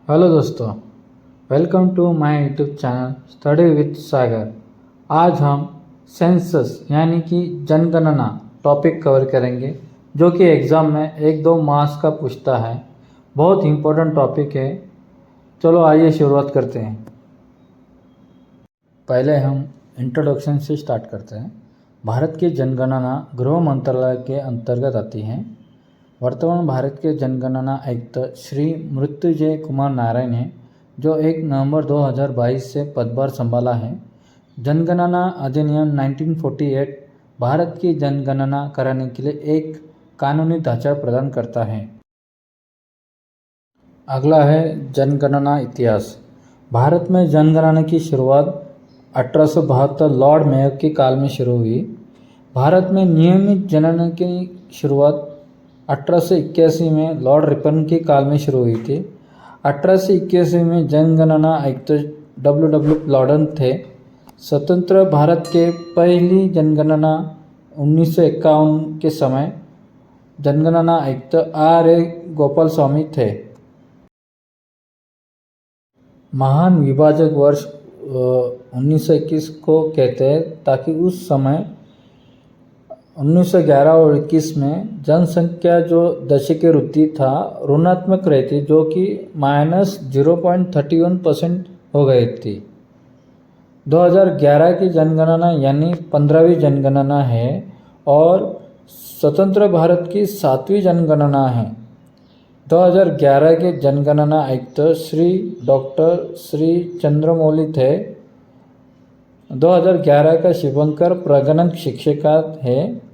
Hello दोस्तों, welcome to my YouTube channel study with Sagar. आज हम सेंसस यानी कि जनगणना टॉपिक कवर करेंगे, जो कि एग्ज़ाम में 1-2 मार्क्स का पूछता है। बहुत इम्पोर्टेंट टॉपिक है। चलो आइए शुरुआत करते हैं। पहले हम इंट्रोडक्शन से स्टार्ट करते हैं। भारत की जनगणना गृह मंत्रालय के अंतर्गत आती है। वर्तमान भारत के जनगणना आयुक्त श्री मृत्युंजय कुमार नारायण हैं, जो 1 नवंबर 2022 से पदभार संभाला है। जनगणना अधिनियम 1948 भारत की जनगणना कराने के लिए एक कानूनी ढांचा प्रदान करता है। अगला है जनगणना इतिहास। भारत में जनगणना की शुरुआत 1872 लॉर्ड मेयो के काल में शुरू हुई। भारत में नियमित जनगणना की शुरुआत 1881 में लॉर्ड रिपन के काल में शुरू हुई थी। 1881 में जनगणना आयुक्त W. लॉर्डन थे। स्वतंत्र भारत के पहली जनगणना 1951 के समय जनगणना आयुक्त R. A. गोपाल स्वामी थे। महान विभाजक वर्ष 1921 को कहते हैं, ताकि उस समय 1911 और 21 में जनसंख्या जो दशकीय वृद्धि था ऋणात्मक रहती, जो कि -0.31% हो गई थी। 2011 की जनगणना यानी 15वीं जनगणना है और स्वतंत्र भारत की 7वीं जनगणना है। 2011 के जनगणना आयुक्त डॉक्टर श्री चंद्रमौली थे। 2011 का शुभंकर प्रगणन शिक्षिका है।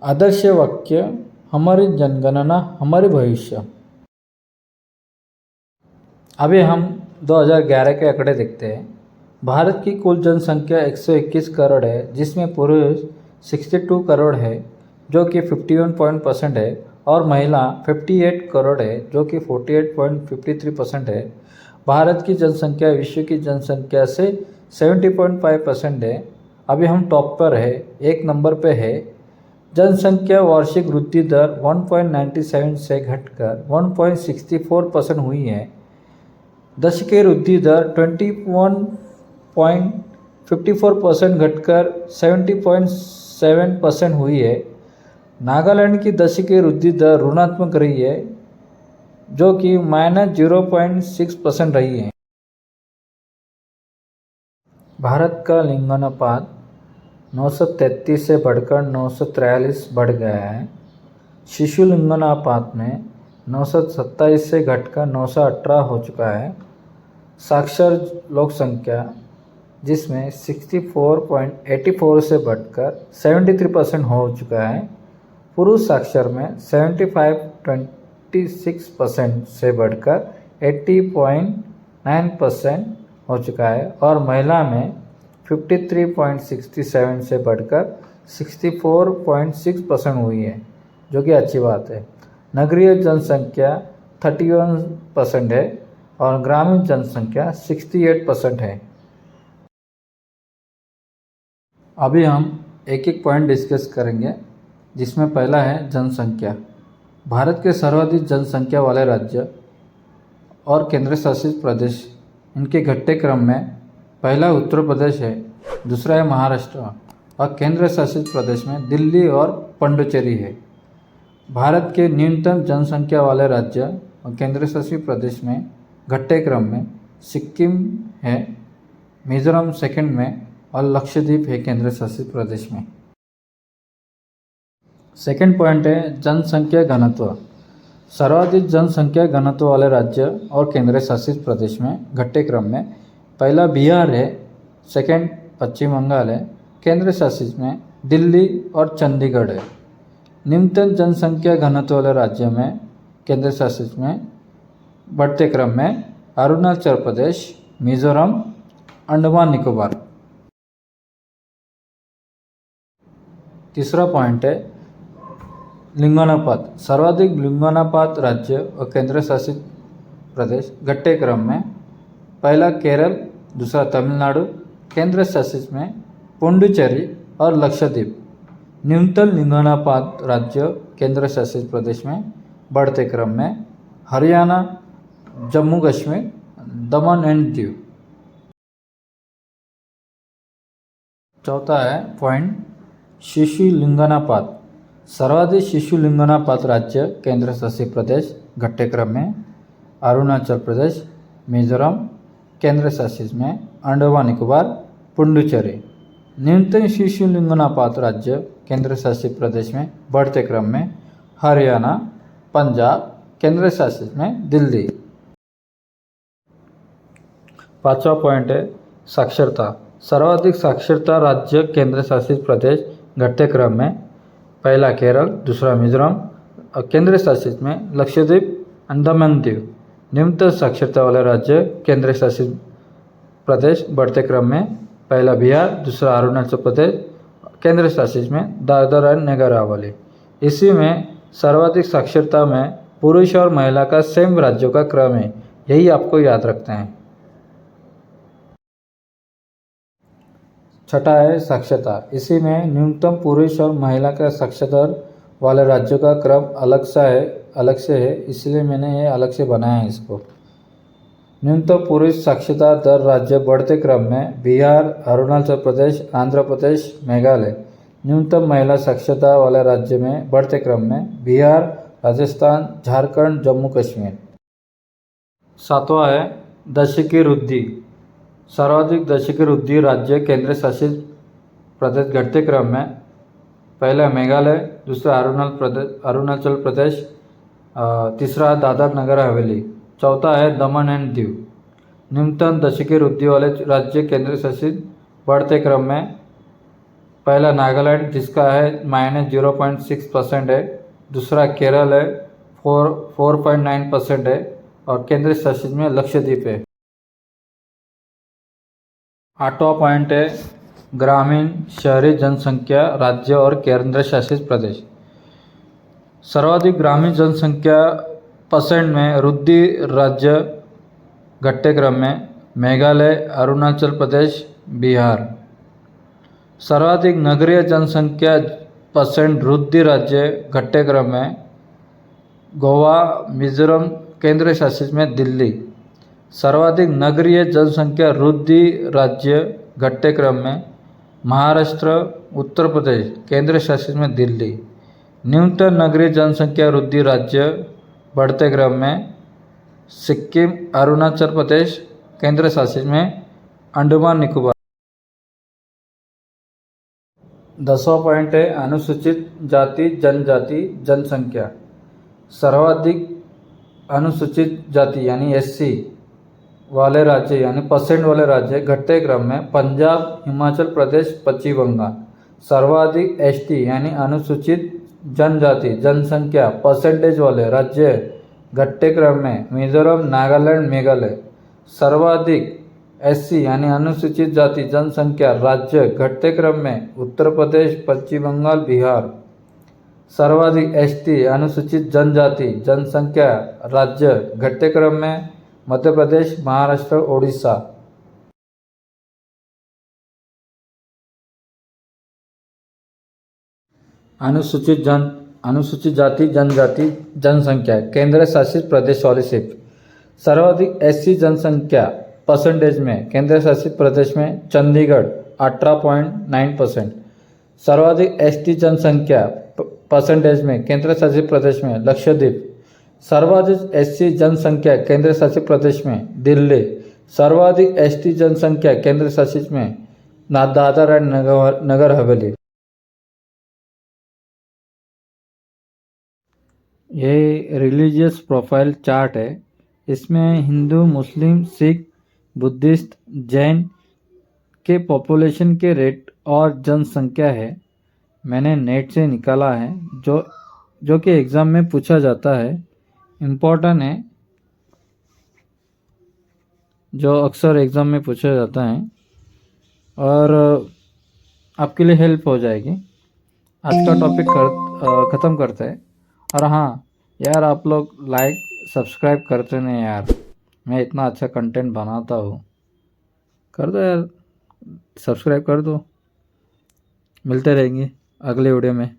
आदर्श वाक्य हमारी जनगणना हमारे भविष्य। अभी हम 2011 के आंकड़े देखते हैं। भारत की कुल जनसंख्या 121 करोड़ है, जिसमें पुरुष 62 करोड़ है, जो कि 51% है, और महिला 58 करोड़ है, जो कि 48.53% है। भारत की जनसंख्या विश्व की जनसंख्या से 70.5% है। अभी हम टॉप पर है, 1 नंबर पे है। जनसंख्या वार्षिक वृद्धि दर 1.97 से घटकर 1.64% हुई है। दशकीय वृद्धि दर 21.54% घटकर 70.7% हुई है। नागालैंड की दशकीय वृद्धि दर ऋणात्मक रही है, जो कि -0.6% रही है। भारत का लिंगानुपात 933 से बढ़कर 943 बढ़ गया है। शिशु लिंगानुपात में 927 से घटकर 918 हो चुका है। साक्षर लोक संख्या, जिसमें 64.84 से बढ़कर 73% हो चुका है। पुरुष साक्षर में 75.26% से बढ़कर 80.9% हो चुका है, और महिला में 53.67 से बढ़कर 64.6% हुई है, जो कि अच्छी बात है। नगरीय जनसंख्या 31% है और ग्रामीण जनसंख्या 68% है। अभी हम एक एक पॉइंट डिस्कस करेंगे, जिसमें पहला है जनसंख्या। भारत के सर्वाधिक जनसंख्या वाले राज्य और केंद्र शासित प्रदेश, इनके घटते क्रम में पहला उत्तर प्रदेश है, दूसरा है महाराष्ट्र, और केंद्र शासित प्रदेश में दिल्ली और पुडुचेरी है। भारत के न्यूनतम जनसंख्या वाले राज्य और केंद्र शासित प्रदेश में घटते क्रम में सिक्किम है, मिजोरम सेकंड में, और लक्षद्वीप है केंद्र शासित प्रदेश में। सेकंड पॉइंट है जनसंख्या घनत्व। सर्वाधिक जनसंख्या घनत्व वाले राज्य और केंद्र शासित प्रदेश में घटते क्रम में पहला बिहार है, सेकंड पश्चिम बंगाल है, केंद्र शासित में दिल्ली और चंडीगढ़ है। न्यूनतम जनसंख्या घनत्व वाले राज्यों में केंद्र शासित में बढ़ते क्रम में अरुणाचल प्रदेश, मिजोरम, अंडमान निकोबार। तीसरा पॉइंट है लिंगानुपात। सर्वाधिक लिंगानुपात राज्य और केंद्र शासित प्रदेश घटते क्रम में पहला केरल, दूसरा तमिलनाडु, केंद्र शासित में पुडुचेरी और लक्षद्वीप। न्यूनतम लिंगानुपात राज्य केंद्र शासित प्रदेश में बढ़ते क्रम में हरियाणा, जम्मू कश्मीर, दमन एंड दीव। चौथा है पॉइंट शिशु लिंगानुपात। सर्वाधिक शिशु लिंगानुपात राज्य केंद्र शासित प्रदेश घटते क्रम में अरुणाचल प्रदेश, मिजोरम, केंद्र शासित में अंडमान निकोबार, पुडुचेरी। न्यूनतम शिशु लिंगानुपात राज्य केंद्र शासित प्रदेश में बढ़ते क्रम में हरियाणा, पंजाब, केंद्र शासित में दिल्ली। पांचवा पॉइंट है साक्षरता। सर्वाधिक साक्षरता राज्य केंद्र शासित प्रदेश घटते क्रम में पहला केरल, दूसरा मिजोरम और केंद्र शासित में लक्षद्वीप, अंडमान द्वीप। न्यूनतम साक्षरता वाले राज्य केंद्र शासित प्रदेश बढ़ते क्रम में पहला बिहार, दूसरा अरुणाचल प्रदेश, केंद्र शासित में दादरा एंड नगर हवेली। इसी में सर्वाधिक साक्षरता में पुरुष और महिला का सेम राज्यों का क्रम है, यही आपको याद रखते हैं। छठा है साक्षरता। इसी में न्यूनतम पुरुष और महिला का साक्षरता वाले राज्यों का क्रम अलग से है, इसलिए मैंने ये अलग से बनाया है इसको। न्यूनतम पुरुष साक्षरता दर राज्य बढ़ते क्रम में बिहार, अरुणाचल प्रदेश, आंध्र प्रदेश, मेघालय। न्यूनतम महिला साक्षरता वाले राज्य में बढ़ते क्रम में बिहार, राजस्थान, झारखंड, जम्मू कश्मीर। सातवां है दशकीय वृद्धि। सर्वाधिक दशकीय वृद्धि राज्य केंद्र शासित प्रदेश घटते क्रम में पहला मेघालय, दूसरा अरुणाचल प्रदेश, तीसरा दादरा नगर हवेली, चौथा है दमन एंड दीव। न्यूनतम दशकीय वृद्धि वाले राज्य केंद्र शासित बढ़ते क्रम में पहला नागालैंड जिसका है -0.6% है, दूसरा केरल है 4.9% है और केंद्र शासित में लक्षद्वीप है। आठवां पॉइंट है ग्रामीण शहरी जनसंख्या राज्य और केंद्र शासित प्रदेश। सर्वाधिक ग्रामीण जनसंख्या % में वृद्धि राज्य घटते क्रम में मेघालय, अरुणाचल प्रदेश, बिहार। सर्वाधिक नगरीय जनसंख्या % वृद्धि राज्य घटते क्रम में गोवा, मिजोरम, केंद्र शासित में दिल्ली। सर्वाधिक नगरीय जनसंख्या वृद्धि राज्य घटते क्रम में महाराष्ट्र, उत्तर प्रदेश, केंद्र शासित में दिल्ली। न्यूनतम नगरीय जनसंख्या वृद्धि राज्य बढ़ते क्रम में सिक्किम, अरुणाचल प्रदेश, केंद्र शासित में अंडमान निकोबार। 10वां पॉइंट है अनुसूचित जाति जनजाति जनसंख्या। सर्वाधिक अनुसूचित जाति यानी SC वाले राज्य यानी % वाले राज्य घटते क्रम में पंजाब, हिमाचल प्रदेश, पश्चिम बंगाल। सर्वाधिक ST यानी अनुसूचित जनजाति जनसंख्या % वाले राज्य घटते क्रम में मिजोरम, नागालैंड, मेघालय। सर्वाधिक SC यानी अनुसूचित जाति जनसंख्या राज्य घटते क्रम में उत्तर प्रदेश, पश्चिम बंगाल, बिहार। सर्वाधिक ST अनुसूचित जनजाति जनसंख्या राज्य घटते क्रम में मध्य प्रदेश, महाराष्ट्र, ओडिशा। अनुसूचित जाति जनजाति जनसंख्या केंद्र शासित प्रदेश वाले सिर्फ। सर्वाधिक SC जनसंख्या % में केंद्र शासित प्रदेश में चंडीगढ़ 18.9%। सर्वाधिक ST जनसंख्या % में केंद्र शासित प्रदेश में लक्षद्वीप। सर्वाधिक SC जनसंख्या केंद्र शासित प्रदेश में दिल्ली। सर्वाधिक ST जनसंख्या केंद्र शासित में दादरा एंड नगर हवेली। ये रिलीजियस प्रोफाइल चार्ट है। इसमें हिंदू, मुस्लिम, सिख, बुद्धिस्ट, जैन के पॉपुलेशन के रेट और जनसंख्या है। मैंने नेट से निकाला है जो कि एग्ज़ाम में पूछा जाता है, इम्पोर्टेंट है, जो अक्सर एग्ज़ाम में पूछा जाता है और आपके लिए हेल्प हो जाएगी। आज का टॉपिक ख़त्म करते हैं। और हाँ यार, आप लोग लाइक सब्सक्राइब करते नहीं यार, मैं इतना अच्छा कंटेंट बनाता हूँ, कर दो यार, सब्सक्राइब कर दो। मिलते रहेंगे अगले वीडियो में।